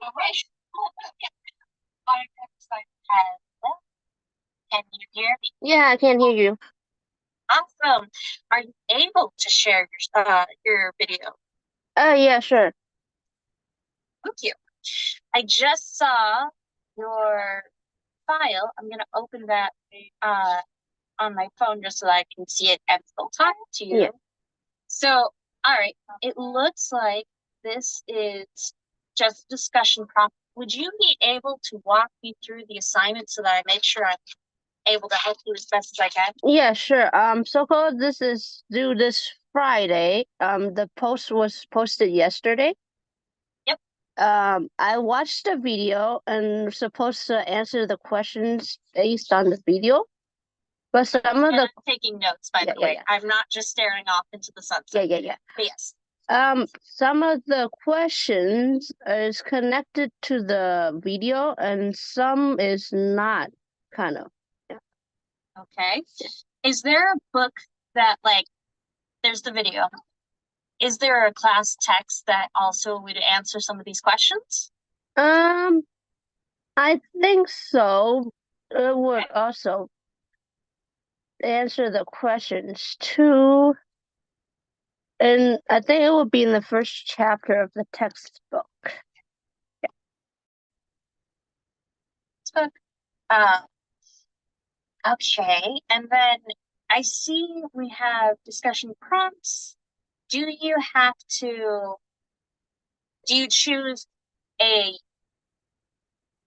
Hello, can you hear me? Yeah, I can hear you. Awesome. Are you able to share your video? Oh, yeah, sure. Thank you. I just saw your file. I'm gonna open that on my phone just so that I can see it and still talk to you. Yeah. So, all right, it looks like this is just a discussion prompt. Would you be able to walk me through the assignment so that I make sure I'm able to help you as best as I can? Yeah, sure. So-called this is due this Friday. The post was posted yesterday. Yep. I watched the video and supposed to answer the questions based on the video. But some of And the I'm taking notes, by Yeah, the yeah, way. yeah. I'm not just staring off into the sunset. Yeah. But yes. Some of the questions is connected to the video and some is not, kind of. Yeah. Okay. Is there a book that, like, there's the video. Is there a class text that also would answer some of these questions? Um, I think so. It would Okay. also answer the questions too. And I think it would be in the first chapter of the textbook. Book. Okay. And then I see we have discussion prompts. Do you choose a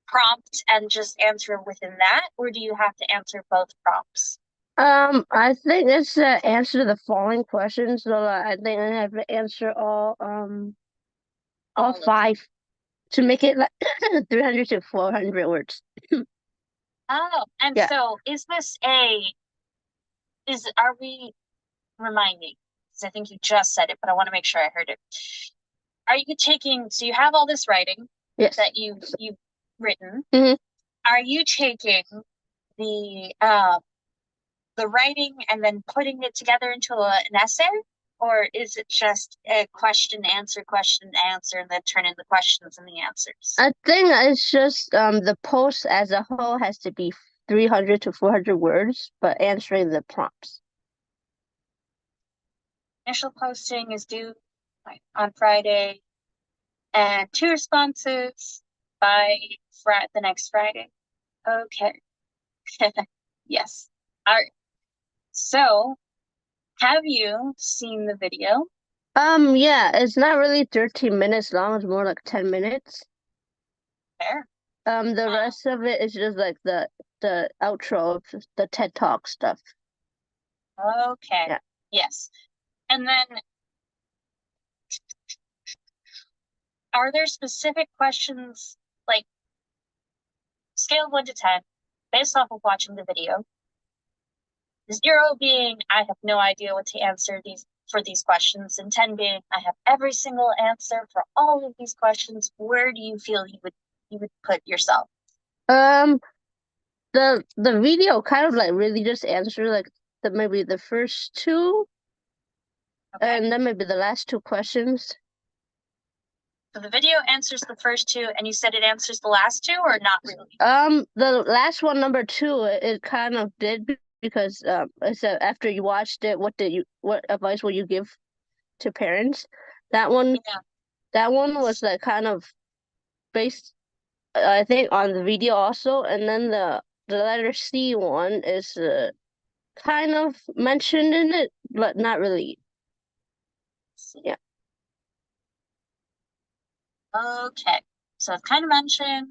prompt and just answer within that, or do you have to answer both prompts? I think it's to answer the following questions, so I think I have to answer all five to make it like 300 to 400 words. Oh, and Yeah. so are we, remind me, because I think you just said it, but I want to make sure I heard it. Are you taking, so you have all this writing Yes. that you've written. Mhm. Are you taking the writing and then putting it together into an essay? Or is it just a question, answer, and then turn in the questions and the answers? I think it's just the post as a whole has to be 300 to 400 words, but answering the prompts. Initial posting is due on Friday, and 2 responses by the next Friday. Okay. Yes. All right. So, have you seen the video? Yeah, it's not really 13 minutes long, it's more like 10 minutes. Fair. The rest of it is just like the outro of the TED Talk stuff. Okay. Yeah. Yes. And then, are there specific questions, like scale of 1 to 10, based off of watching the video? 0 being I have no idea what to answer for these questions, and 10 being I have every single answer for all of these questions. Where do you feel you would put yourself? Um, the video kind of like really just answer like maybe the first two, Okay. and then maybe the last two questions. So the video answers the first two, and you said it answers the last two, or not really? The last one, number two, it kind of did because it said after you watched it, what advice will you give to parents? That one, Yeah. that one was like kind of based, I think, on the video also, and then the letter C one is kind of mentioned in it, but not really. Yeah. Okay. So it's kind of mentioned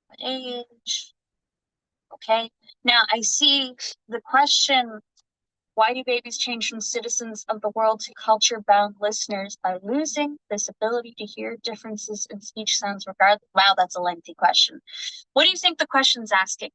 what age. Okay. Now I see the question, why do babies change from citizens of the world to culture-bound listeners by losing this ability to hear differences in speech sounds regardless? Wow, that's a lengthy question. What do you think the question's asking?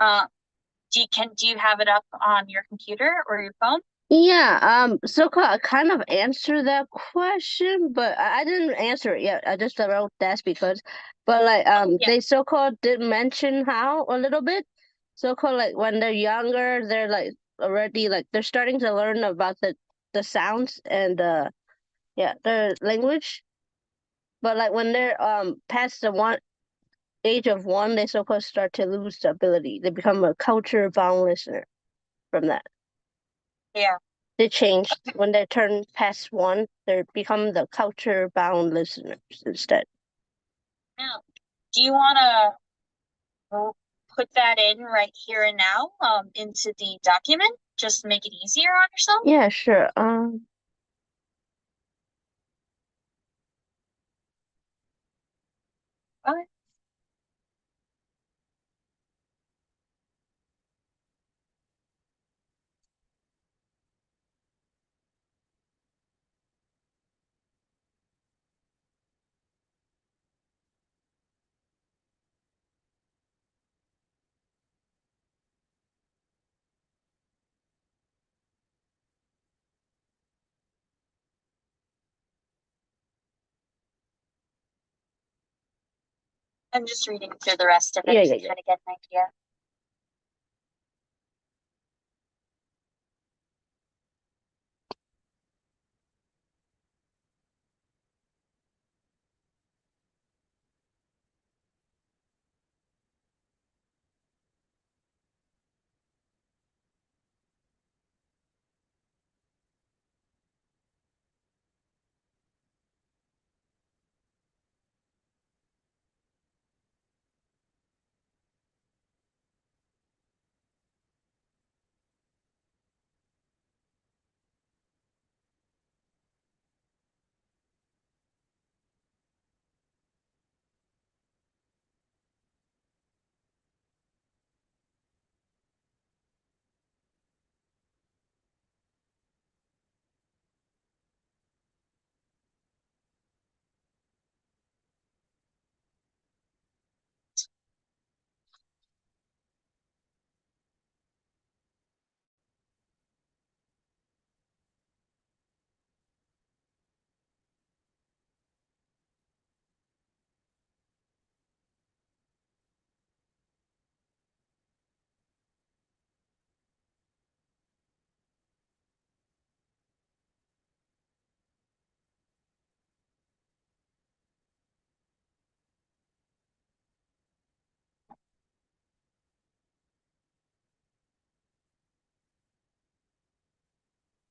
Do you have it up on your computer or your phone? Yeah, so I kind of answered that question, but I didn't answer it yet. I just wrote that's because, but like Yeah. they so-called did mention how a little bit. So-called like when they're younger, they're like already like they're starting to learn about the sounds and yeah, the language. But like when they're past the age of 1, they so-called start to lose the ability. They become a culture-bound listener from that. Yeah. They change when they turn past 1. They become the culture-bound listeners instead. Now, do you want to put that in right here and now into the document? Just make it easier on yourself? Yeah, sure. Okay. I'm just reading through the rest of it Yeah, to yeah, yeah. kind of get an idea.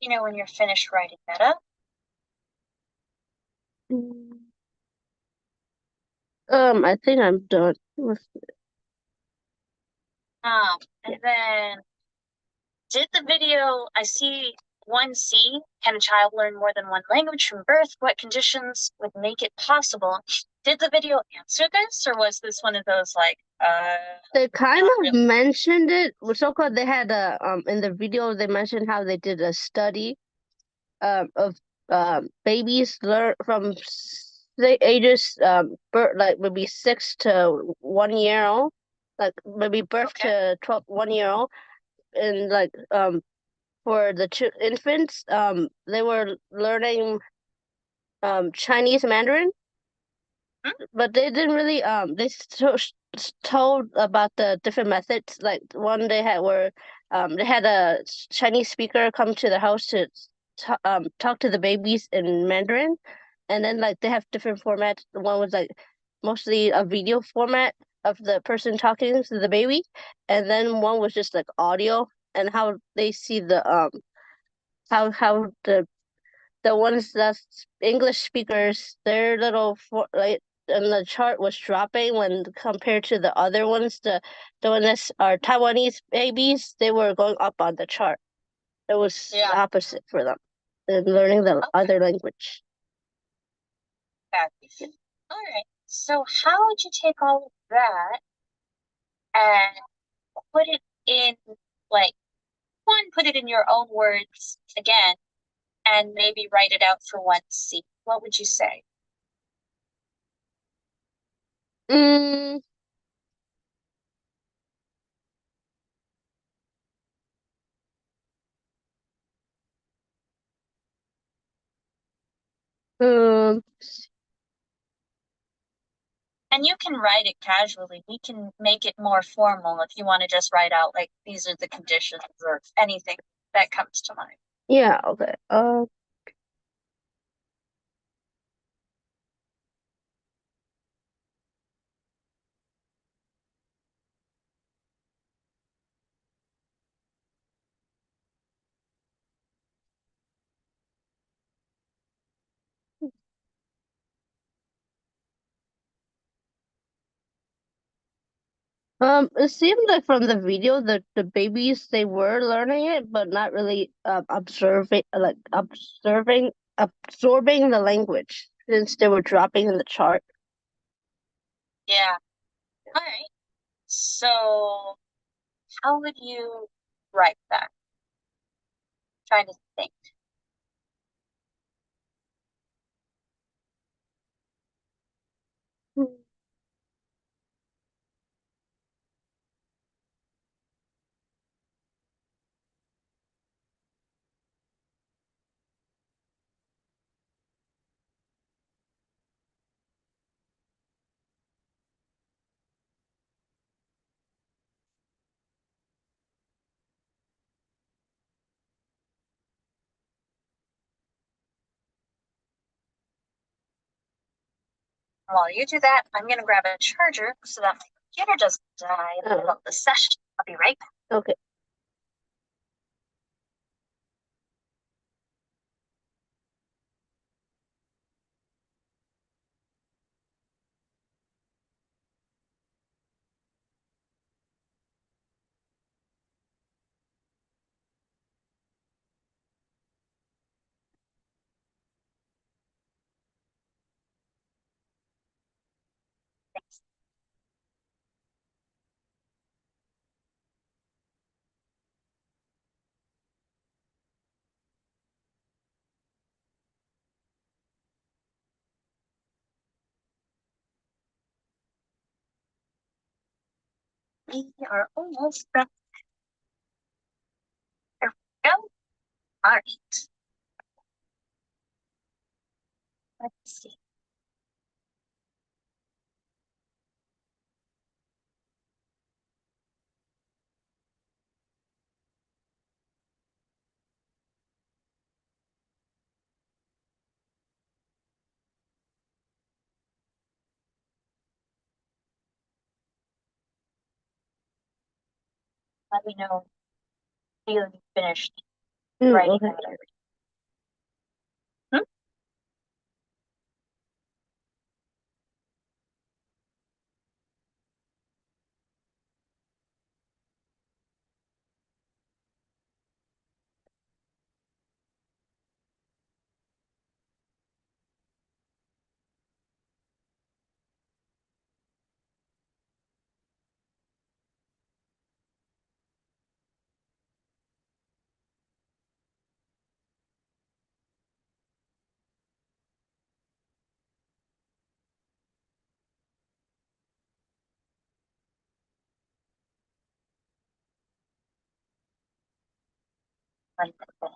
You know, when you're finished writing that up. I think I'm done with And then did the video, I see 1C, can a child learn more than one language from birth? What conditions would make it possible? Did the video answer this, or was this one of those like, They kind not of really? mentioned it. So-called they had a in the video they mentioned how they did a study of babies learn from ages birth, like maybe 6 to 1 year old, like maybe birth to 12 1 year old, and like for the infants they were learning Chinese Mandarin, but they didn't really they told about the different methods. Like one they had where they had a Chinese speaker come to the house to talk to the babies in Mandarin, and then like they have different formats. The one was like mostly a video format of the person talking to the baby, and then one was just like audio and how they see the how the ones that's English speakers, their little like and the chart was dropping when compared to the other ones. The ones that are Taiwanese babies, they were going up on the chart. It was the opposite for them in learning the other language. Okay. All right. So how would you take all of that and put it in, like, put it in your own words again, and maybe write it out for 1C? What would you say? Mm, um, And you can write it casually. We can make it more formal if you want to just write out like these are the conditions or anything that comes to mind. yeah, okay. It seemed like from the video that the babies they were learning it, but not really absorbing the language since they were dropping in the chart. Yeah. All right. So how would you write that? Trying to think. While you do that, I'm gonna grab a charger so that my computer doesn't die in the middle of the session. I'll be right back. Okay. Thanks. We are almost done. There we go. All right. Let's see. Let me know if you finished writing Okay. that already. Hmm? Wonderful.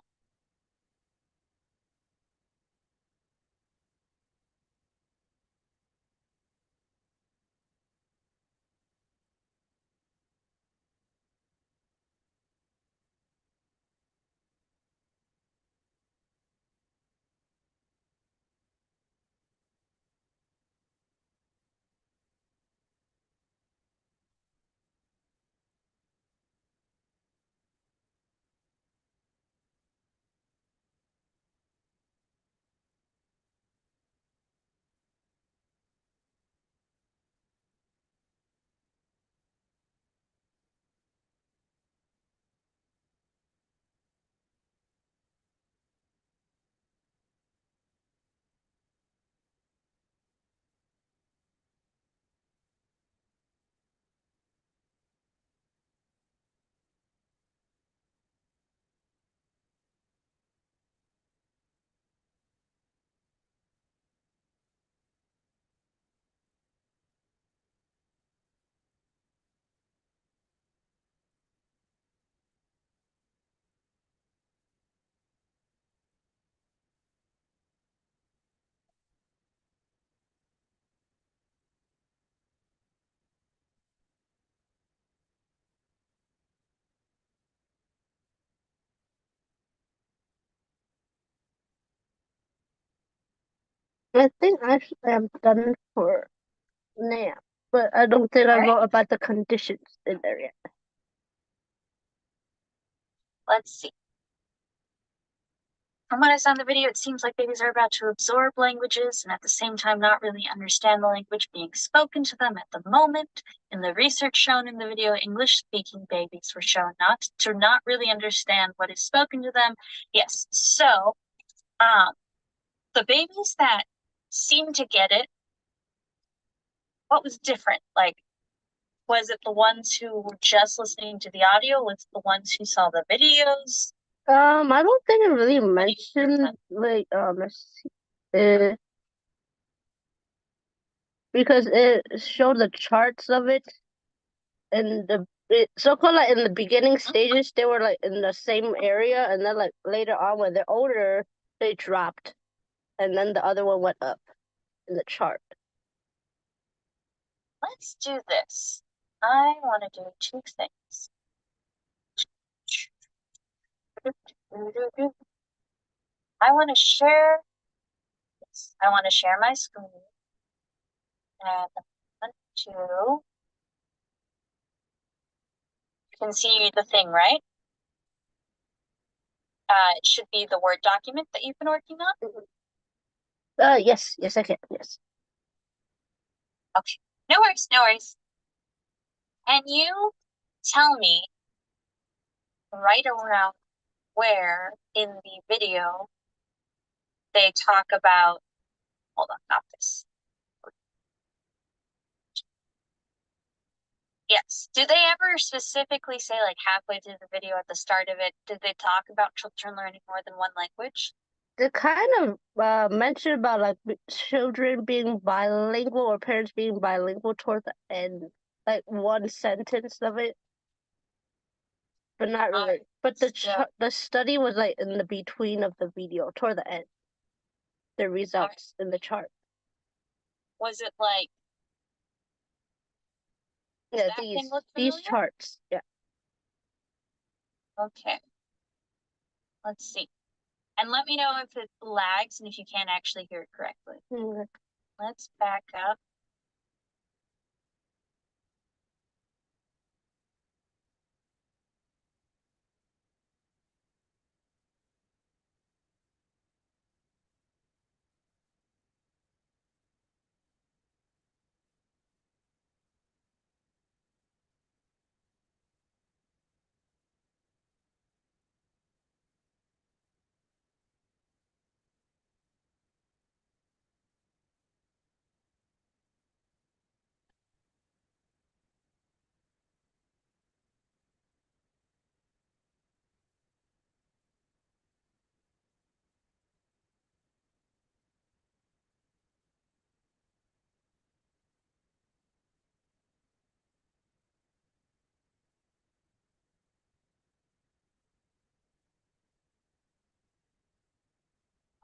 I think I'm done for now, but I don't think I All right. wrote about the conditions in there yet. Let's see. From what I saw in the video, it seems like babies are about to absorb languages and at the same time not really understand the language being spoken to them at the moment. In the research shown in the video, English-speaking babies were shown not really understand what is spoken to them. Yes, so the babies that seem to get it, what was different? Like, was it the ones who were just listening to the audio? Was it the ones who saw the videos? I don't think it really mentioned like let's see. Because it showed the charts of it and so-called like in the beginning stages they were like in the same area, and then like later on when they're older they dropped, and then the other one went up in the chart. Let's do this. I want to do two things. I want to share this. I want to share my screen. And I want to. You can see the thing, right? It should be the Word document that you've been working on. Yes, I can. Yes. Okay. No worries, no worries. Can you tell me right around where in the video they talk about, hold on, not this. Yes. Do they ever specifically say, like halfway through the video at the start of it, did they talk about children learning more than one language? They kind of mentioned about like children being bilingual or parents being bilingual toward the end, like one sentence of it, but not really. But the study was like in the between of the video toward the end. The results in the chart. Was it like? Yeah, these charts. Yeah. Okay. Let's see. And let me know if it lags and if you can't actually hear it correctly. Let's back up.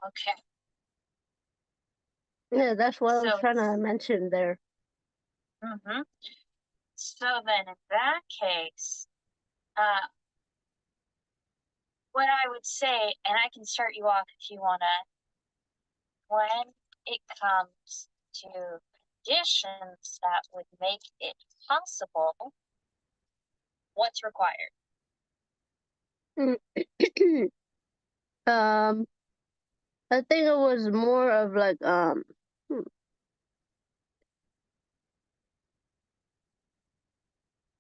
Okay. Yeah, that's what I was trying to mention there. So then in that case, what I would say, and I can start you off if you wanna, when it comes to conditions that would make it possible, what's required? I think it was more of like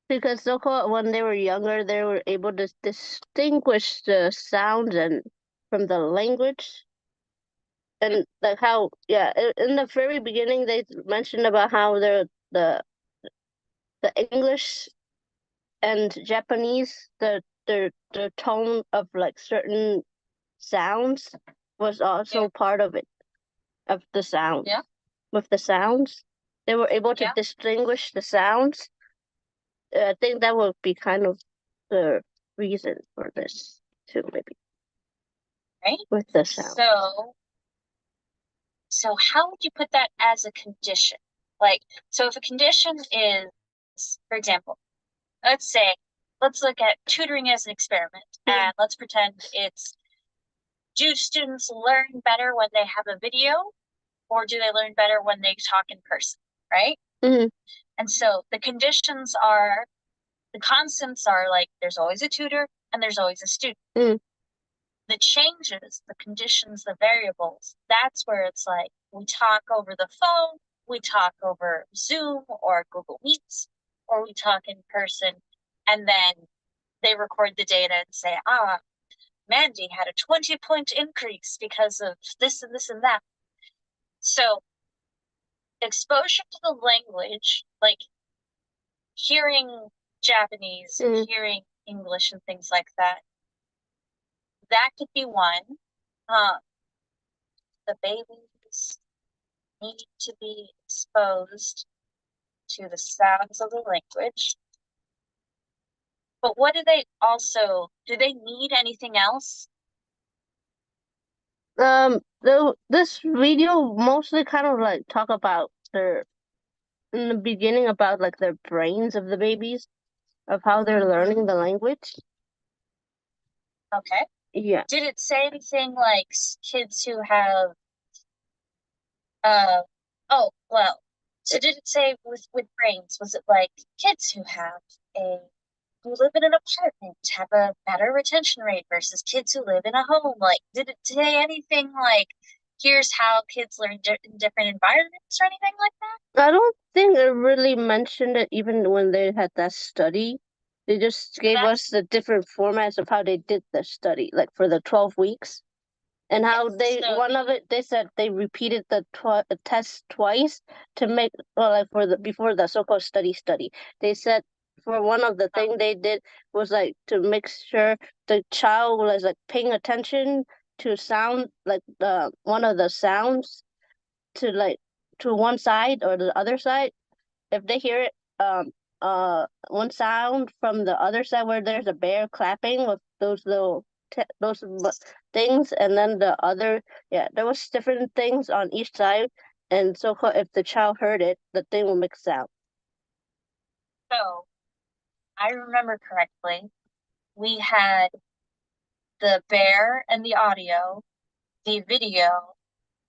because so-called when they were younger they were able to distinguish the sounds and from the language, and like how in the very beginning they mentioned about how the English and Japanese, the tone of like certain sounds was also part of it, of the sound. Yeah. With the sounds, they were able to distinguish the sounds. I think that would be kind of the reason for this too, maybe. Right. With the sound. So how would you put that as a condition? Like, so if a condition is, for example, let's look at tutoring as an experiment, and let's pretend it's, do students learn better when they have a video, or do they learn better when they talk in person, right? And so the conditions are, the constants are like, there's always a tutor and there's always a student. the changes, the conditions, the variables, that's where it's like we talk over the phone, we talk over Zoom or Google Meets, or we talk in person, and then they record the data and say, Mandy had a 20-point increase because of this and this and that. So exposure to the language, like hearing Japanese, hearing English and things like that, that could be one. The babies need to be exposed to the sounds of the language. But what do they need anything else? This video mostly kind of like talk about in the beginning about like their brains of the babies, of how they're learning the language. Okay. Yeah. Did it say anything like kids who have, so did it say with brains, was it like kids who live in an apartment have a better retention rate versus kids who live in a home? Like, did it say anything like, here's how kids learn in different environments or anything like that? I don't think it really mentioned it even when they had that study. They just gave us the different formats of how they did the study, like for the 12 weeks. And how they said they repeated the test twice to make, well, like before the so-called study. They said for one of the thing they did was like to make sure the child was like paying attention to sound, like one of the sounds to one side or the other side. If they hear it, one sound from the other side where there's a bear clapping with those little things, and then the other, there was different things on each side, and so if the child heard it, the thing will make sound. So, I remember correctly, we had the bear and the audio, the video,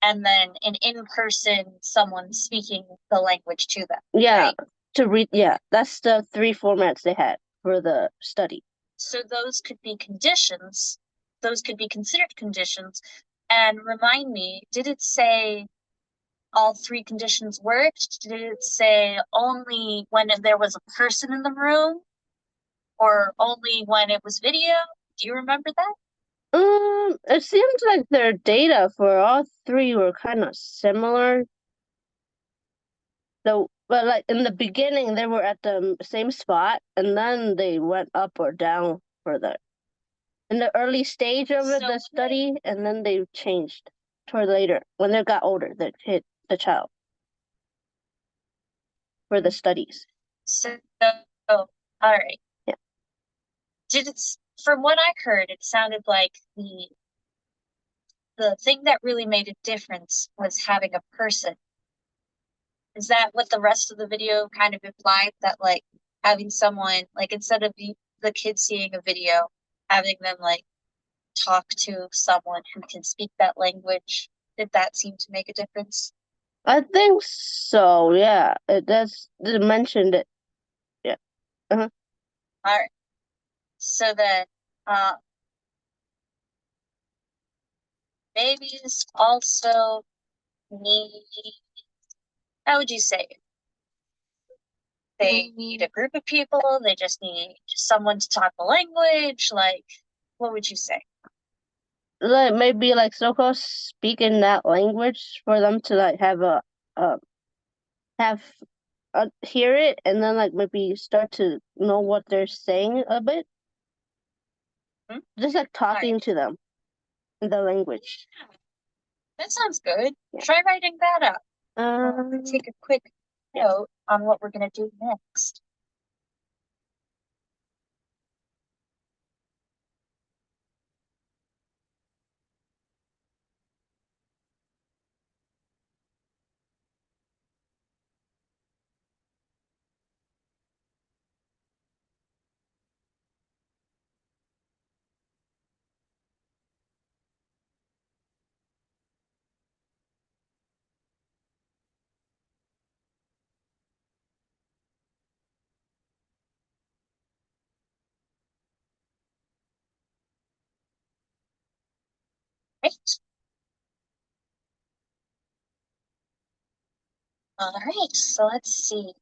and then an in-person someone speaking the language to them. Yeah, right? to read. Yeah, that's the 3 formats they had for the study. So those could be conditions. Those could be considered conditions. And remind me, did it say all 3 conditions worked? Did it say only when there was a person in the room, or only when it was video? Do you remember that? It seems like their data for all 3 were kind of similar. So, but like in the beginning, they were at the same spot, and then they went up or down for in the early stage of the study, and then they changed toward later when they got older. That hit the child for the studies. So, all right. Yeah. From what I heard, it sounded like the thing that really made a difference was having a person. Is that what the rest of the video kind of implied? That like having someone, like instead of the kids seeing a video, having them like talk to someone who can speak that language, did that seem to make a difference? I think so. Yeah, it does. They mentioned it. Yeah. All right. So then, babies also need, how would you say it? They need a group of people. They just need someone to talk the language. Like, what would you say? Like maybe like so-called speaking that language for them to like have have hear it, and then like maybe start to know what they're saying a bit. Just like talking to them in the language. That sounds good. Yeah. Try writing that up. Take a quick note on what we're going to do next. Right. All right, so let's see.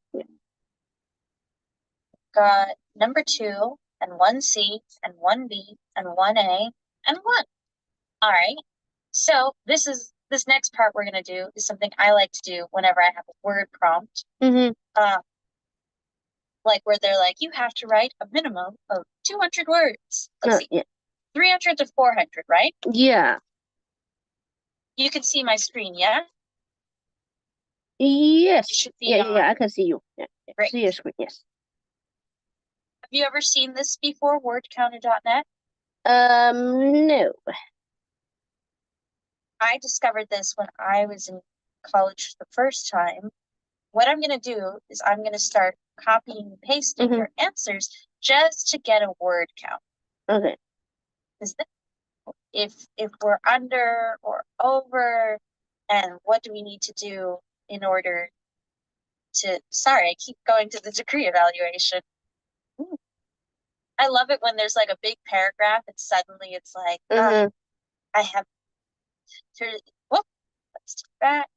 Got number 2 and 1C and 1B and 1A and 1. All right. So this next part we're gonna do is something I like to do whenever I have a word prompt. Mm-hmm. Like where they're like, you have to write a minimum of 200 words. Let's see, Yeah. 300 to 400, right? Yeah. You can see my screen, yeah? Yes. It should be Yeah, I can see you. Yeah. Great. See your screen, yes. Have you ever seen this before, wordcounter.net? No. I discovered this when I was in college the first time. What I'm going to do is I'm going to start copying and pasting your answers just to get a word count. Okay. If we're under or over, and what do we need to do in order to, sorry, I keep going to the degree evaluation. I love it when there's like a big paragraph and suddenly it's like, I have, whoop, let's do that.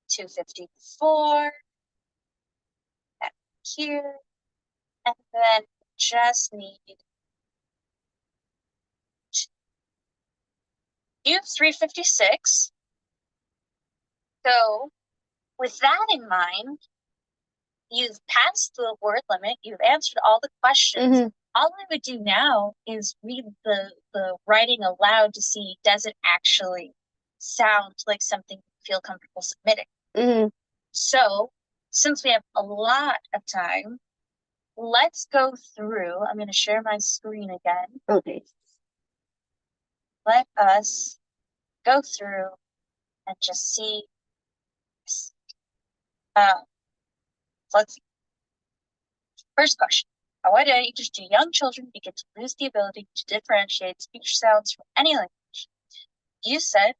254, back here, and then just need you have 356. So with that in mind, you've passed the word limit, you've answered all the questions. All I would do now is read the writing aloud to see, does it actually sound like something you feel comfortable submitting? So since we have a lot of time, let's go through. I'm going to share my screen again. Okay. Let us go through and just see. Let's see. First question. At what age do young children begin to lose the ability to differentiate speech sounds from any language? You said,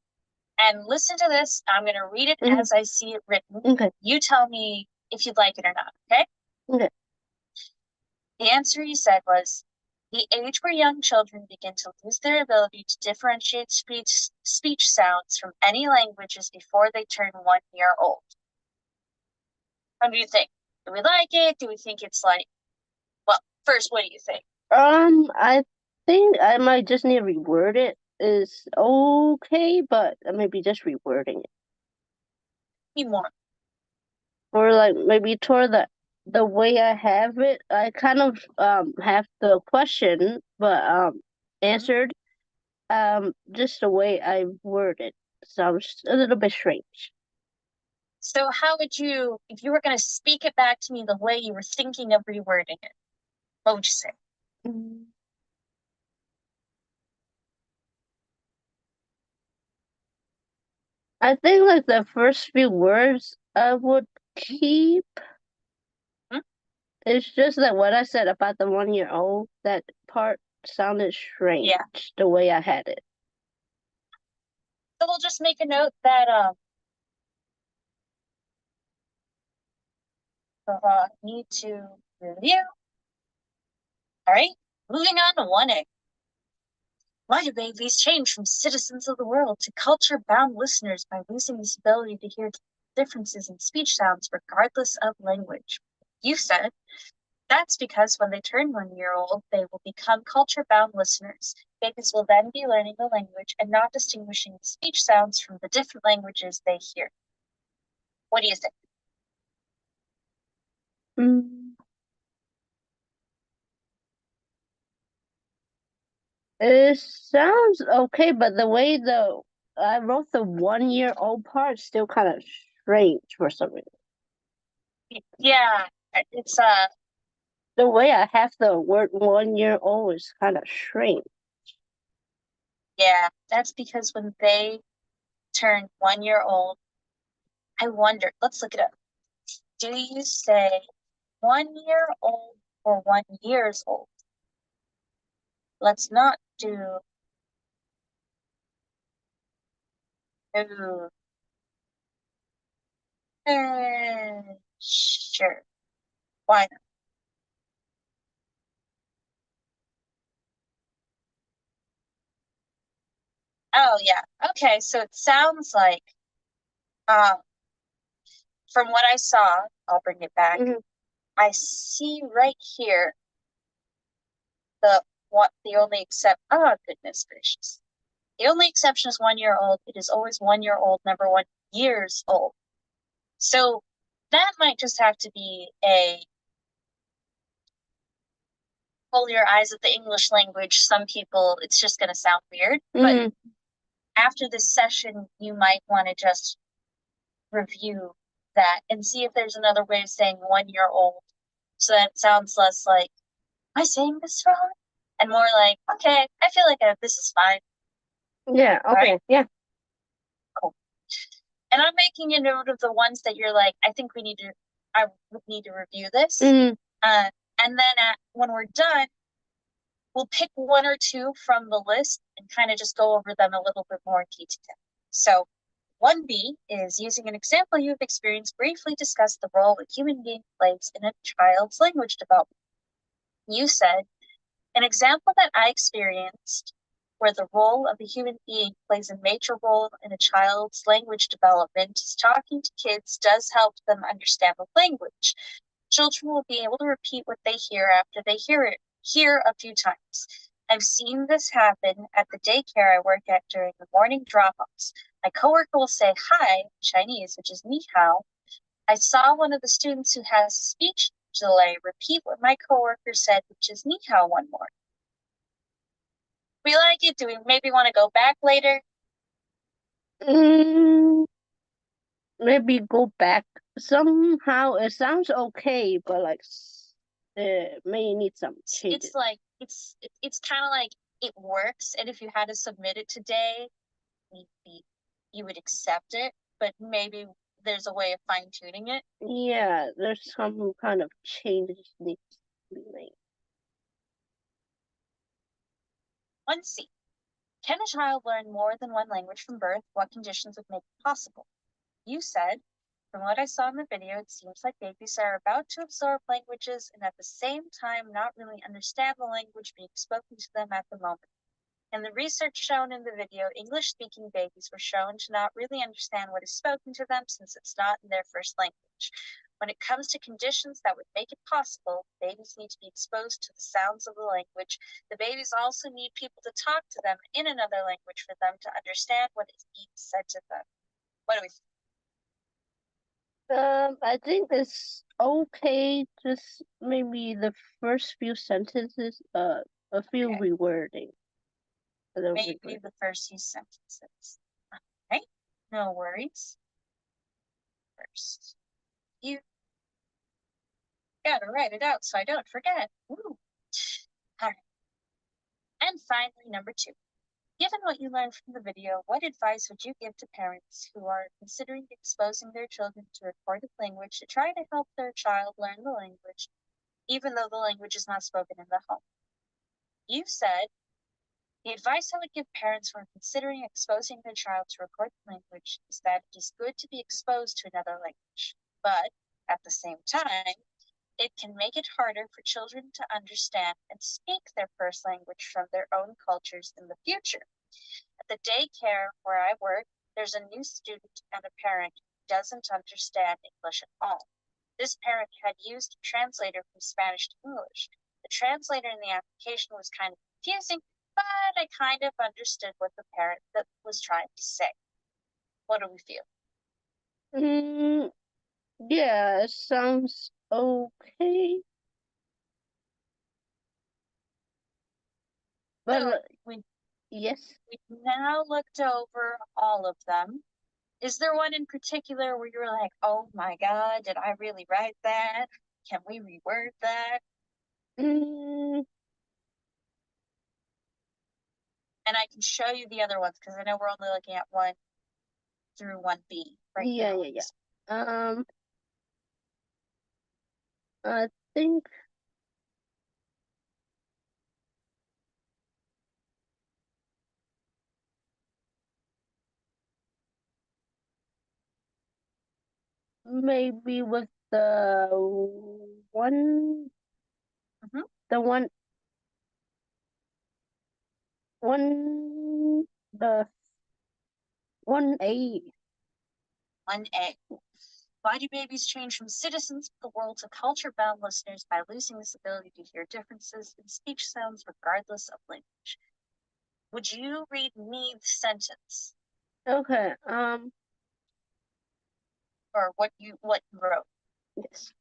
and listen to this, I'm going to read it as I see it written. Okay. You tell me if you'd like it or not, okay? Okay. The answer you said was, the age where young children begin to lose their ability to differentiate speech sounds from any languages before they turn 1 year old. What do you think? Do we like it? Do we think it's like, well, first, what do you think? I think I might just need to reword it. Is okay, but maybe just rewording it. Be more. Or like maybe toward the way I have it, I kind of have the question but answered just the way I worded. Sounds a little bit strange. So how would you, if you were going to speak it back to me the way you were thinking of rewording it, what would you say? I think like the first few words I would keep. It's just that what I said about the 1 year old, that part sounded strange the way I had it. So we'll just make a note that need to review. All right, moving on to 1A. Why do babies change from citizens of the world to culture-bound listeners by losing this ability to hear differences in speech sounds regardless of language? You said, that's because when they turn 1 year old, they will become culture-bound listeners. Babies will then be learning the language and not distinguishing the speech sounds from the different languages they hear. What do you think? It sounds okay, but the way I wrote the 1 year old part still kind of strange for some reason. Yeah, it's the way I have the word 1 year old is kind of strange. Yeah, that's because when they turn 1 year old, I wonder, let's look it up. Do you say 1 year old or 1 years old? Let's not do. Sure. Why not? Oh yeah. Okay, so it sounds like um from what I saw, I'll bring it back. I see right here the only except oh goodness gracious. The only exception is 1 year old. It is always 1 year old, never 1 years old. So that might just have to be a pull your eyes at the English language. Some people, it's just going to sound weird. But after this session, you might want to just review that and see if there's another way of saying 1 year old. So that it sounds less like, am I saying this wrong? And more like, okay, I feel like this is fine. Yeah, okay, right? yeah. Cool. And I'm making a note of the ones that you're like, I would need to review this. And then when we're done, we'll pick 1 or 2 from the list and kind of just go over them a little bit more in detail. So 1B is using an example you've experienced, briefly discuss the role a human being plays in a child's language development. You said, an example that I experienced where the role of a human being plays a major role in a child's language development is talking to kids does help them understand the language. Children will be able to repeat what they hear after they hear a few times. I've seen this happen at the daycare I work at during the morning drop-offs. My coworker will say hi in Chinese, which is ni hao. I saw one of the students who has speech delay repeat what my coworker said, which is ni hao one more. We like it. Do we maybe want to go back later? Maybe go back. Somehow it sounds okay, but like it may need some changes. It's like it's kind of like it works, and if you had to submit it today, you would accept it, but maybe there's a way of fine tuning it. Yeah, there's some kind of changes needs to be made. 1C. Can a child learn more than one language from birth? What conditions would make it possible? You said, from what I saw in the video, it seems like babies are about to absorb languages and at the same time not really understand the language being spoken to them at the moment. In the research shown in the video, English-speaking babies were shown to not really understand what is spoken to them since it's not in their first language. When it comes to conditions that would make it possible, babies need to be exposed to the sounds of the language. The babies also need people to talk to them in another language for them to understand what is being said to them. What do we think? I think it's okay. Just maybe the first few sentences, a few rewording. Maybe the first few sentences. Okay, no worries. First, you gotta write it out so I don't forget. Woo. All right. And finally, number 2. Given what you learned from the video, what advice would you give to parents who are considering exposing their children to recorded language to try to help their child learn the language, even though the language is not spoken in the home? You said, the advice I would give parents who are considering exposing their child to recorded language is that it is good to be exposed to another language, but at the same time, it can make it harder for children to understand and speak their first language from their own cultures in the future. At the daycare where I work, there's a new student and a parent who doesn't understand English at all. This parent had used a translator from Spanish to English. The translator in the application was kind of confusing, but I kind of understood what the parent that was trying to say. What do we feel? Yeah, it sounds okay. But so yes. We've now looked over all of them. Is there one in particular where you're like, oh my God, did I really write that? Can we reword that? And I can show you the other ones because I know we're only looking at 1 through 1B right now. Yeah. I think maybe with the one, the one, the 1A. 1A. Why do babies change from citizens of the world to culture-bound listeners by losing this ability to hear differences in speech sounds regardless of language? Would you read me the sentence Okay. or what you wrote? Yes.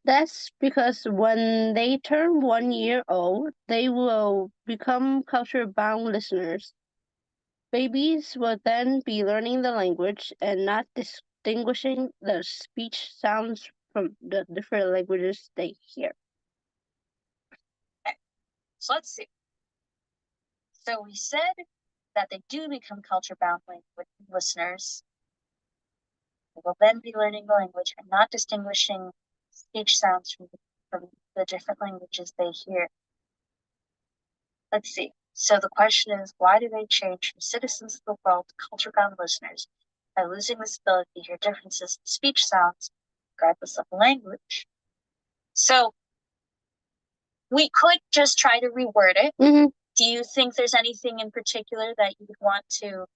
That's because when they turn 1 year old, they will become culture-bound listeners. Babies will then be learning the language and not distinguishing the speech sounds from the different languages they hear. Okay. So let's see. So we said that they do become culture-bound listeners. They will then be learning the language and not distinguishing speech sounds from the different languages they hear. Let's see. So the question is, why do they change from citizens of the world to culture-bound listeners by losing this ability to hear differences in speech sounds regardless of the language? So we could just try to reword it. Mm-hmm. Do you think there's anything in particular that you would want to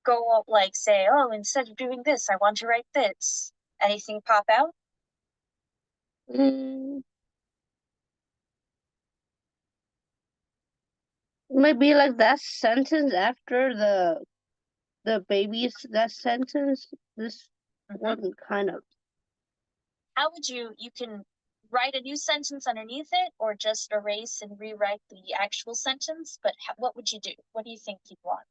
go up, like say, oh, instead of doing this, I want to write this? Anything pop out? Maybe like that sentence after the baby's that sentence. This one kind of. How would you can write a new sentence underneath it or just erase and rewrite the actual sentence, but what would you do? What do you think you'd want?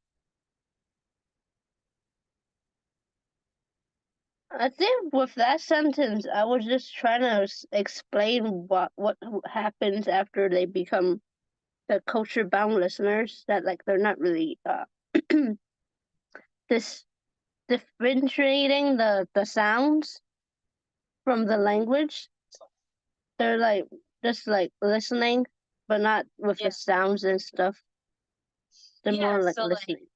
I think with that sentence, I was just trying to explain what happens after they become the culture bound listeners. That like they're not really this differentiating the sounds from the language. They're like just like listening, but not with the sounds and stuff. They're more like so listening.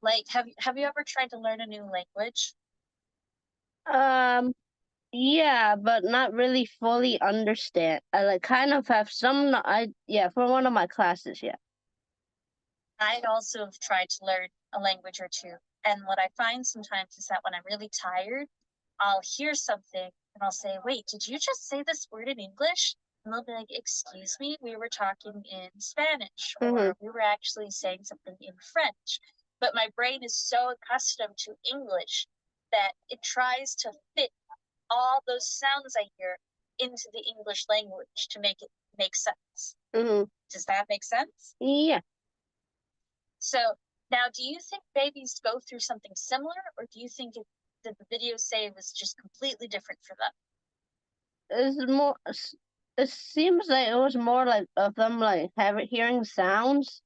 Like have you ever tried to learn a new language? Yeah, but not really fully understand. I like kind of have some. For one of my classes, yeah. I also have tried to learn a language or two, and what I find sometimes is that when I'm really tired, I'll hear something and I'll say, "Wait, did you just say this word in English?" And they'll be like, "Excuse me, we were talking in Spanish, or we were actually saying something in French." But my brain is so accustomed to English that it tries to fit all those sounds I hear into the English language to make it make sense. Does that make sense? Yeah. So now, do you think babies go through something similar, or do you think did the video say it was just completely different for them? It's more. It seems like it was more like of them like hearing sounds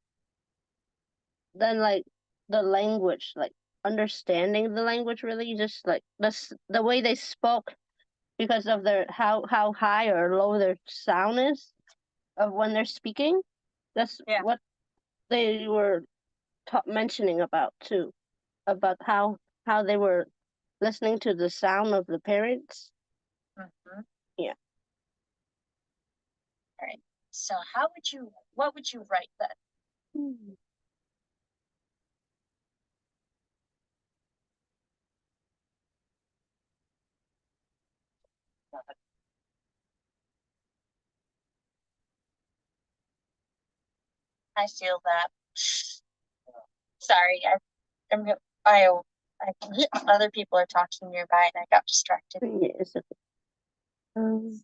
than like the language, like understanding the language. Really, just like the way they spoke because of their how high or low their sound is of when they're speaking. That's what they were mentioning about too, about how they were listening to the sound of the parents. Yeah. All right. So what would you write then? I feel that. Sorry, other people are talking nearby and I got distracted. Yes. Hmm.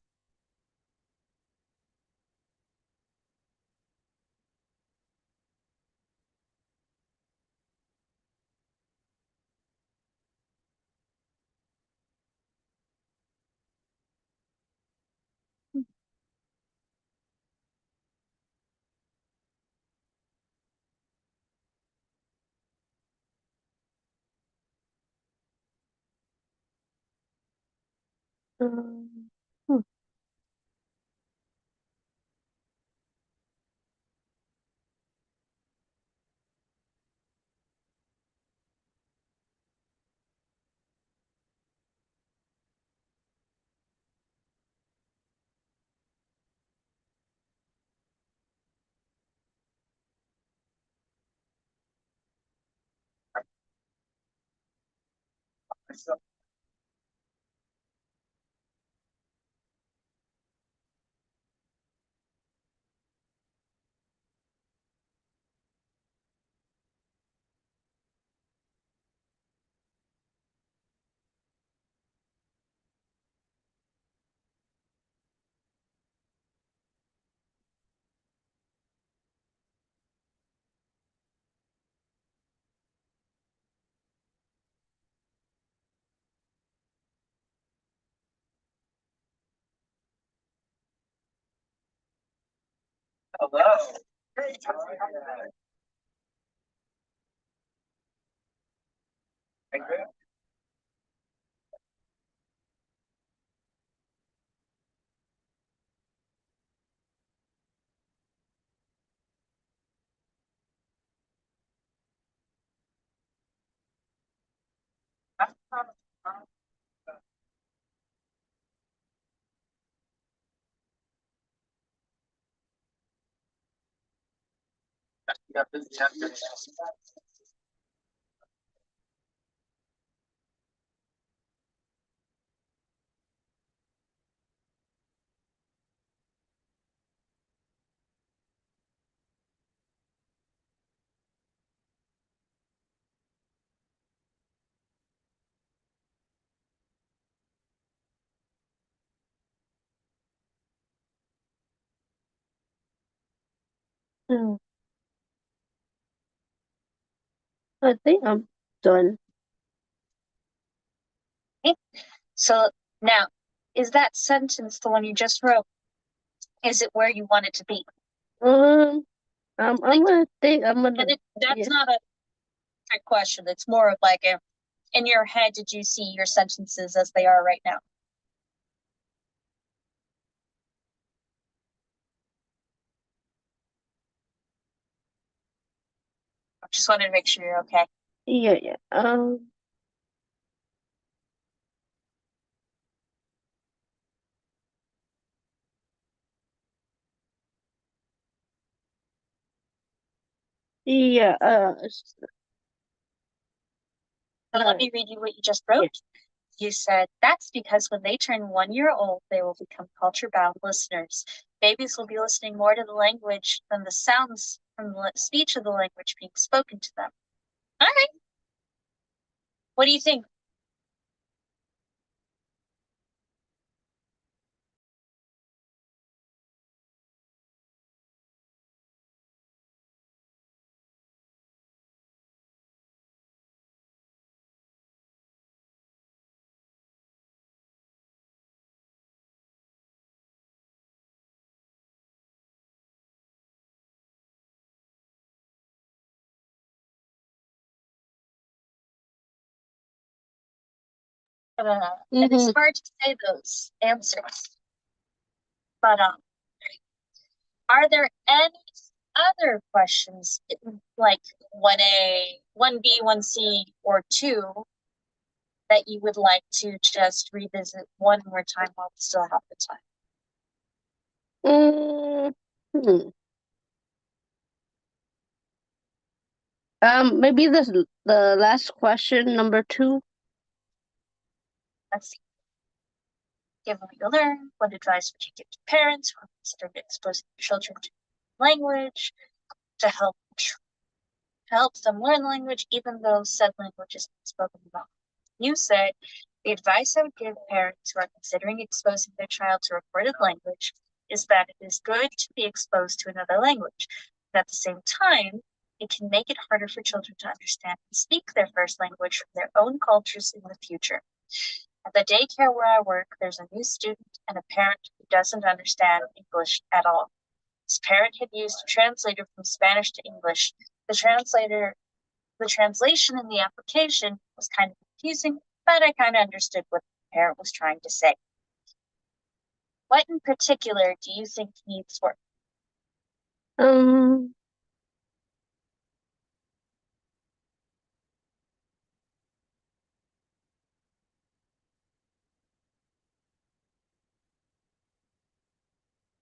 Mm, I think I'm done. So now, is that sentence the one you just wrote? Is it where you want it to be? I'm gonna think I'm gonna. And that's Yeah. not a trick question. It's more of like a, in your head, did you see your sentences as they are right now? I just wanted to make sure you're okay. Yeah. Yeah. Let me read you what you just wrote. Yeah. You said, that's because when they turn 1 year old, they will become culture-bound listeners. Babies will be listening more to the language than the sounds from the speech of the language being spoken to them. All right. What do you think? And it's hard to say those answers. But are there any other questions like 1A, 1B, 1C, or 2 that you would like to just revisit one more time while we still have the time? Maybe the last question, number 2. Let's see. Given what you learn, what advice would you give to parents who are considering exposing children to language to help them learn the language, even though said language is not spoken about? You said, the advice I would give parents who are considering exposing their child to recorded language is that it is good to be exposed to another language. But at the same time, it can make it harder for children to understand and speak their first language from their own cultures in the future. At the daycare where I work, there's a new student and a parent who doesn't understand English at all. This parent had used a translator from Spanish to English. The translation in the application was kind of confusing, but I kind of understood what the parent was trying to say. What in particular do you think needs work?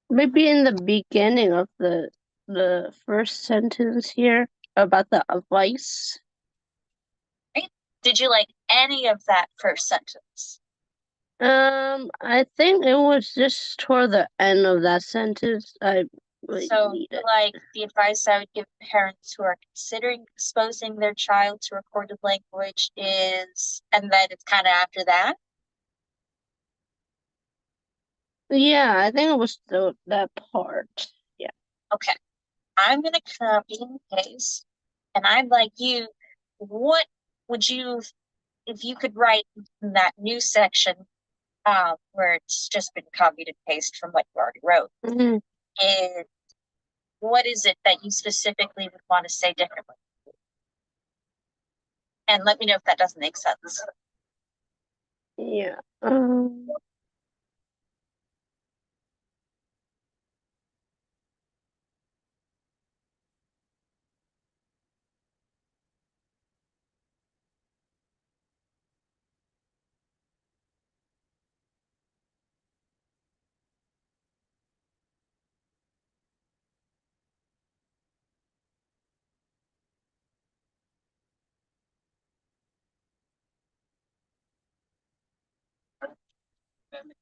Maybe in the beginning of the first sentence here about the advice. Right? Did you like any of that first sentence? I think it was just toward the end of that sentence. I really So, need it. like, the advice I would give parents who are considering exposing their child to recorded language is, and then it's kind of after that. Yeah, I think it was that part. Yeah. Okay, I'm gonna copy and paste, and I'm like you. What would you, if you could write in that new section, where it's just been copied and pasted from what you already wrote, Mhm. is what is it that you specifically would want to say differently? And let me know if that doesn't make sense. Yeah. Um.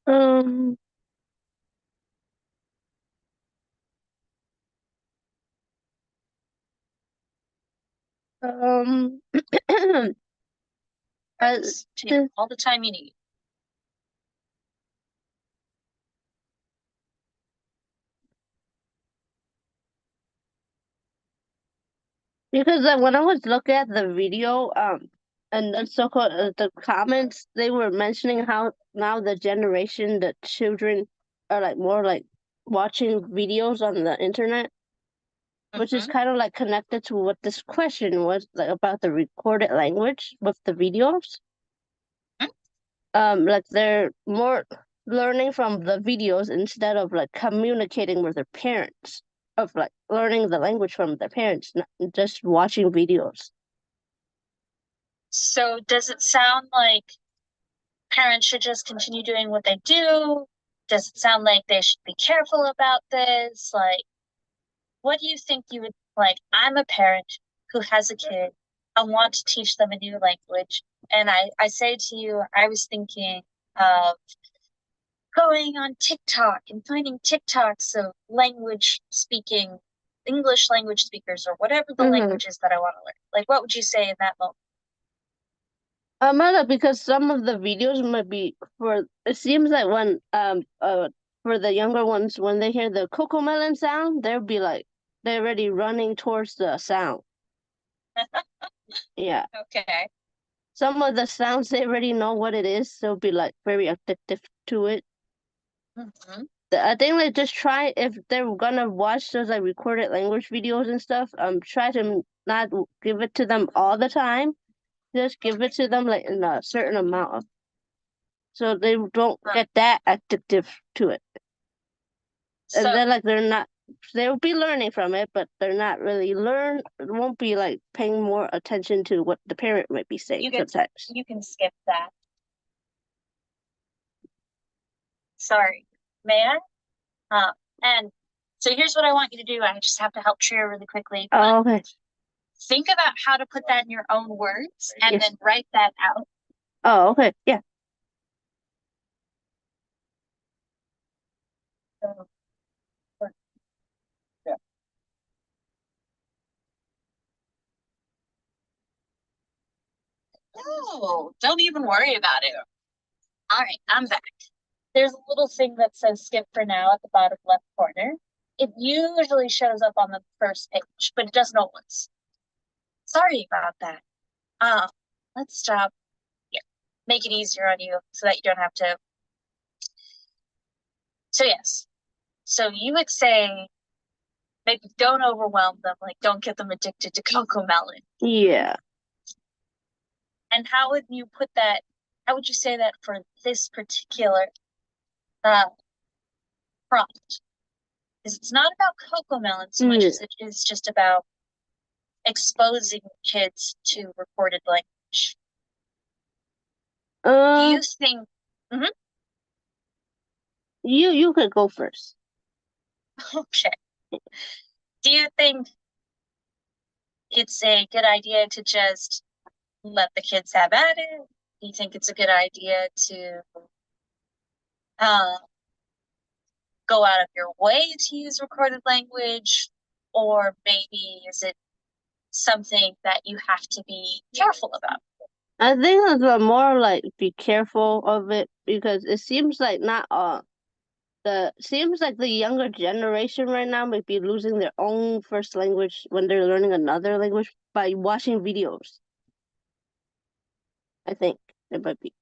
Um. Take all the time you need. Because when I was looking at the video, and the so-called the comments, they were mentioning how now the generation, the children are like more like watching videos on the internet, which is kind of like connected to what this question was like about the recorded language with the videos. Like they're more learning from the videos instead of like communicating with their parents, of like learning the language from their parents, not just watching videos. So does it sound like parents should just continue doing what they do? Does it sound like they should be careful about this? Like, what do you think you would like? I'm a parent who has a kid. I want to teach them a new language. And I say to you, I was thinking of going on TikTok and finding TikToks of language speaking, English language speakers, or whatever the language is that I want to learn. Like, what would you say in that moment? Because some of the videos might be for, it seems like when for the younger ones, when they hear the cocoa melon sound, they'll be like they're already running towards the sound. Yeah. Okay. Some of the sounds they already know what it is, so it'll be like very addictive to it. I think like just try, if they're gonna watch those like recorded language videos and stuff, try to not give it to them all the time. Just give it to them like in a certain amount of, so they don't get that addictive to it. And then like they'll be learning from it, but they're not really won't be like paying more attention to what the parent might be saying sometimes. You can skip that. Sorry. May I? And so here's what I want you to do. I just have to help Tria really quickly. Oh, okay. Think about how to put that in your own words and then write that out. Oh, okay. Yeah. No, don't even worry about it. All right, I'm back. There's a little thing that says skip for now at the bottom left corner. It usually shows up on the first page, but it doesn't always. Sorry about that. Let's stop here. Make it easier on you so that you don't have to. So yes. So you would say maybe don't overwhelm them, like don't get them addicted to cocoa melon. Yeah. And how would you put that? How would you say that for this particular prompt? Because it's not about cocoa melon so much as it is just about exposing kids to recorded language. Do you think? You could go first. Okay. Do you think it's a good idea to just let the kids have at it? Do you think it's a good idea to go out of your way to use recorded language? Or maybe is it something that you have to be careful about? I think it's more like be careful of it because it seems like not seems like the younger generation right now might be losing their own first language when they're learning another language by watching videos. I think it might be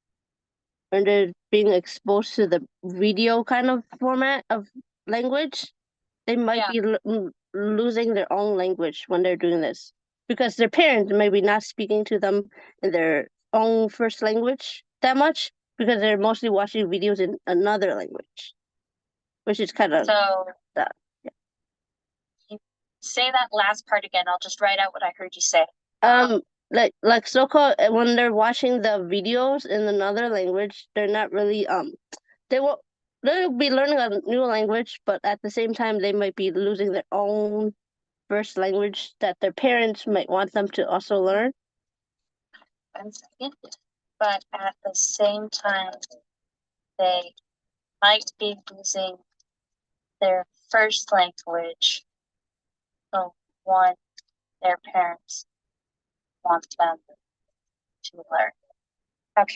when they're being exposed to the video kind of format of language, they might be losing their own language when they're doing this because their parents may be not speaking to them in their own first language that much because they're mostly watching videos in another language, which is kind of So that. you say that last part again. I'll just write out what I heard you say. Like so-called when they're watching the videos in another language, they're not really they will they'll be learning a new language, but at the same time they might be losing their own first language that their parents might want them to also learn. 1 second. But at the same time, they might be losing their first language, the one their parents want them to learn. Okay.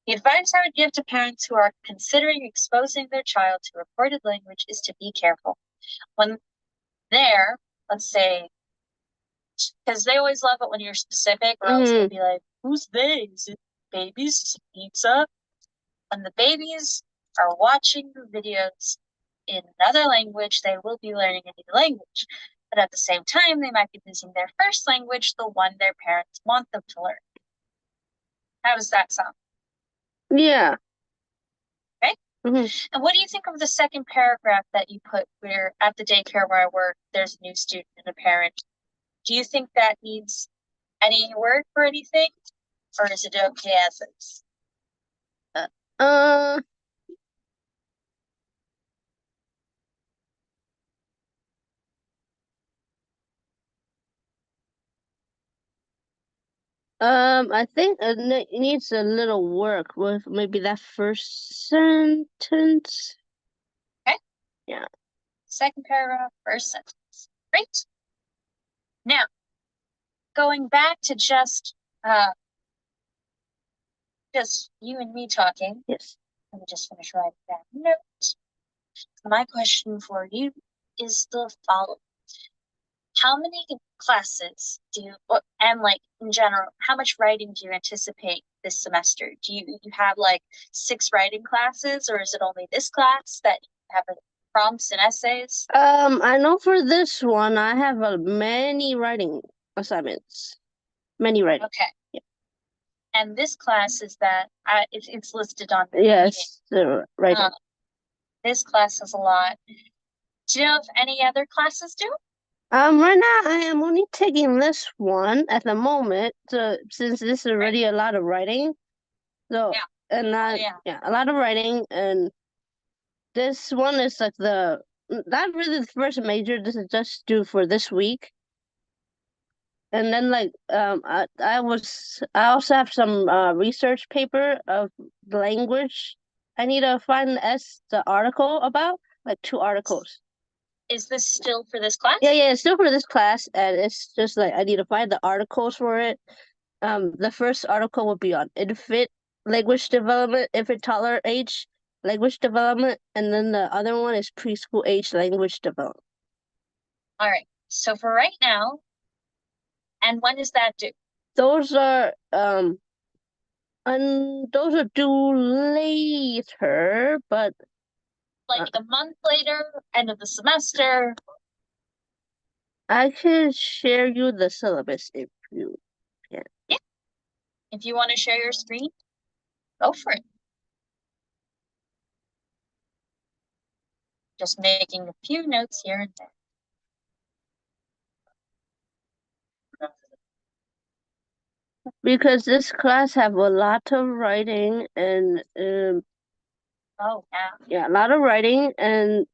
The advice I would give to parents who are considering exposing their child to recorded language is to be careful. When they're, let's say, because they always love it when you're specific, or else they'll be like, who's they? Is it babies? Is it pizza? When the babies are watching the videos in another language, they will be learning a new language. But at the same time, they might be losing their first language, the one their parents want them to learn. How does that sound? Yeah. Okay. And what do you think of the second paragraph that you put where at the daycare where I work, there's a new student and a parent? Do you think that needs any work or anything? Or is it okay as is? I think it needs a little work with maybe that first sentence. Okay. Yeah. Second paragraph, first sentence. Great. Now, going back to just you and me talking. Yes. Let me just finish writing that note. My question for you is the following. How many classes and like in general, how much writing do you anticipate this semester? Do you have like 6 writing classes, or is it only this class that you have prompts and essays? I know for this one, I have many writing assignments. Many writing. Okay. Yeah. And this class is that it's listed on the yes, the writing. This class has a lot. Do you know if any other classes do? Right now I am only taking this one at the moment, so since this is already a lot of writing. So and a lot of writing, and this one is like not really the first major. This is just due for this week. And then like I also have some research paper of language. I need to find the article about, like 2 articles. Is this still for this class? Yeah, it's still for this class, and it's just like I need to find the articles for it. The first article will be on infant language development, infant toddler age language development, and then the other one is preschool age language development. All right. So for right now, and when is that due? Those are due later, but like a month later, end of the semester. I can share you the syllabus if you can. Yeah. If you want to share your screen, go for it. Just making a few notes here and there. Because this class have a lot of writing and oh yeah, a lot of writing, and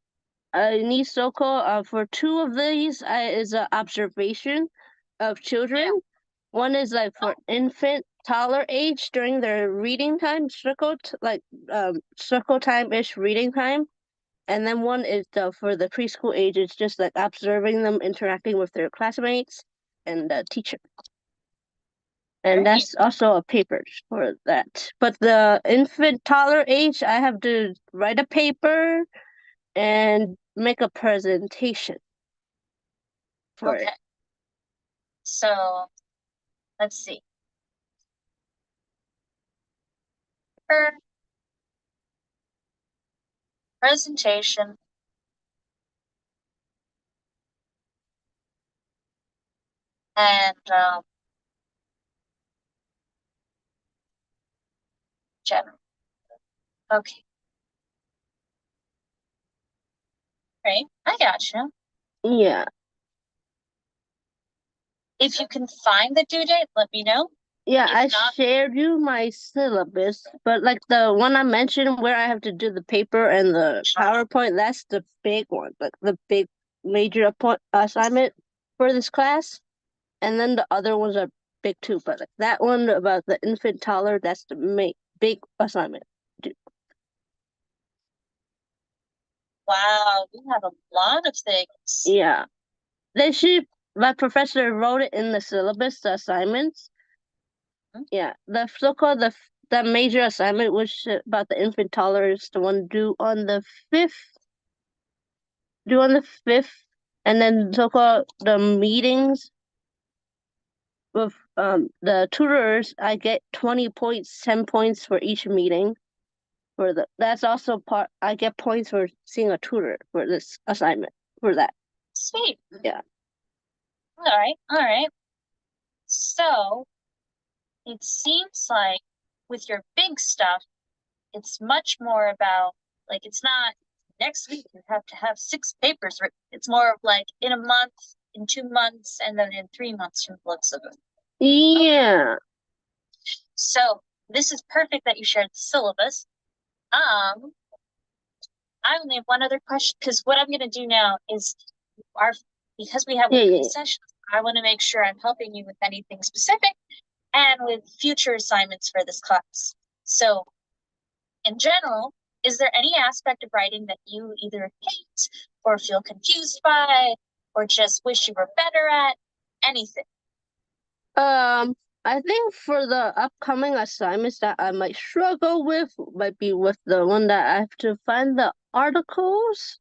I need so-called for 2 of these is an observation of children. One is like for infant, toddler age during their reading time, circle time-ish reading time. And then one is for the preschool age, it's just like observing them interacting with their classmates and the teacher. And Great. that's also a paper for that. But the infant toddler age, I have to write a paper and make a presentation for Okay. it. So let's see. Presentation. And general. Okay. Great. I gotcha. Yeah. If you can find the due date, let me know. Yeah, If I not- shared you my syllabus, but like the one I mentioned where I have to do the paper and the PowerPoint, that's the big one, like the big major assignment for this class. And then the other ones are big too, but like that one about the infant toddler, that's the big assignment. Wow, you have a lot of things. Yeah. My professor wrote it in the syllabus, the assignments. Yeah, the so-called the major assignment, which about the infant toddler, is the one due on the 5th. Due on the 5th, and then so-called the meetings with the tutors, I get 20 points, 10 points for each meeting. That's also part. I get points for seeing a tutor for this assignment for that. Sweet. Yeah. All right. All right. So it seems like with your big stuff, it's much more about like it's not next week you have to have 6 papers written. It's more of like in a month, in 2 months, and then in 3 months from the looks of it. Yeah. So this is perfect that you shared the syllabus. I only have one other question because what I'm gonna do now is because we have sessions, I want to make sure I'm helping you with anything specific and with future assignments for this class. So in general, is there any aspect of writing that you either hate or feel confused by or just wish you were better at? Anything? I think for the upcoming assignments that I might struggle with might be with the one that I have to find the articles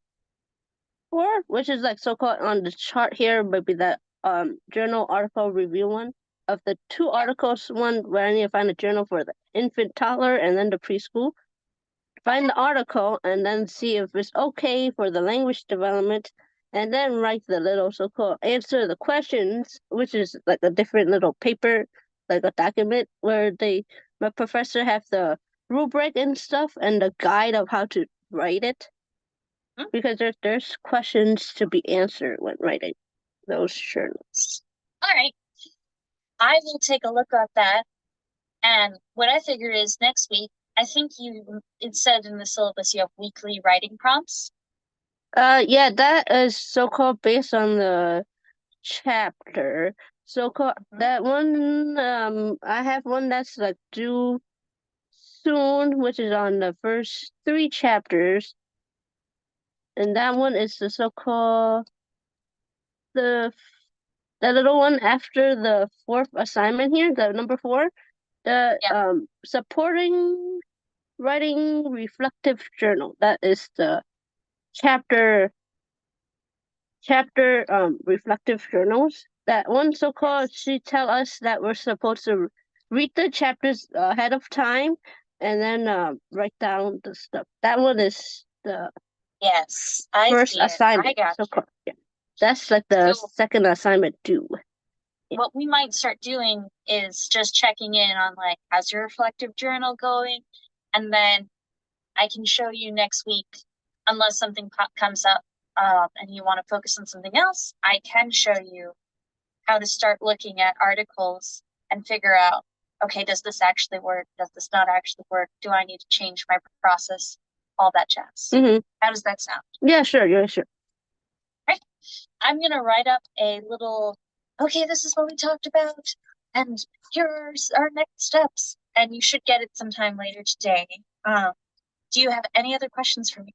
for, which is like so-called on the chart here, might be that journal article review one. Of the 2 articles, one where I need to find a journal for the infant toddler and then the preschool. Find the article and then see if it's okay for the language development, and then write the little so-called answer the questions, which is like a different little paper, like a document where my professor have the rubric and stuff and the guide of how to write it. Because there's questions to be answered when writing those journals. All right. I will take a look at that. And what I figure is next week, I think it said in the syllabus you have weekly writing prompts. Yeah, that is so-called based on the chapter. So-called that one, I have one that's like due soon, which is on the first 3 chapters. And that one is the so-called the little one after the 4th assignment here, the number 4, the supporting writing reflective journal. That is the chapter reflective journals. That one so-called, she tell us that we're supposed to read the chapters ahead of time and then write down the stuff. That one is the first assignment. I got so yeah. That's like the second assignment due. Yeah. What we might start doing is just checking in on like, how's your reflective journal going? And then I can show you next week, unless something comes up and you want to focus on something else, I can show you how to start looking at articles and figure out, okay, does this actually work? Does this not actually work? Do I need to change my process? All that jazz. How does that sound? Yeah, sure. Yeah, sure. Right. I'm going to write up a little, okay, this is what we talked about. And here's our next steps. And you should get it sometime later today. Do you have any other questions for me?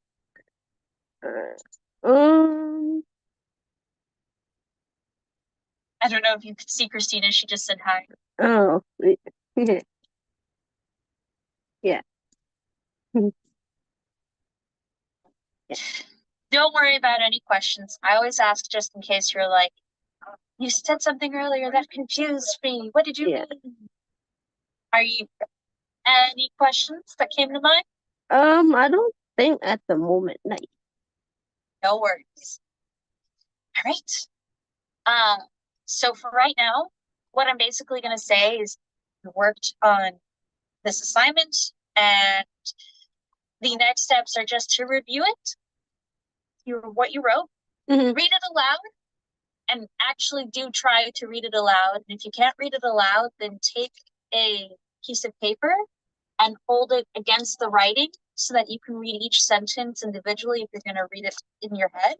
I don't know if you could see Christina. She just said hi. Oh, yeah. Don't worry about any questions. I always ask just in case you're like, you said something earlier that confused me. What did you mean? Are you any questions that came to mind? I don't think at the moment. Like, no worries. All right. So for right now, what I'm basically going to say is you worked on this assignment, and the next steps are just to review it, what you wrote, read it aloud, and actually do try to read it aloud. And if you can't read it aloud, then take a piece of paper and hold it against the writing so that you can read each sentence individually if you're going to read it in your head.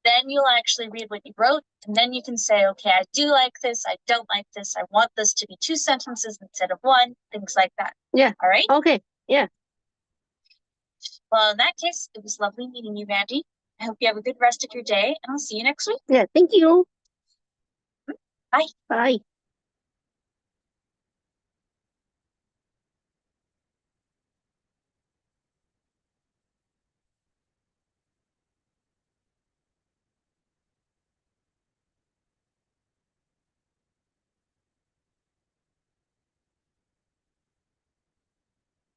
Then you'll actually read what you wrote, and then you can say, okay, I do like this, I don't like this, I want this to be 2 sentences instead of 1, things like that. Yeah. All right? Okay. Yeah. Well, in that case, it was lovely meeting you, Mandy. I hope you have a good rest of your day, and I'll see you next week. Yeah. Thank you. Bye. Bye.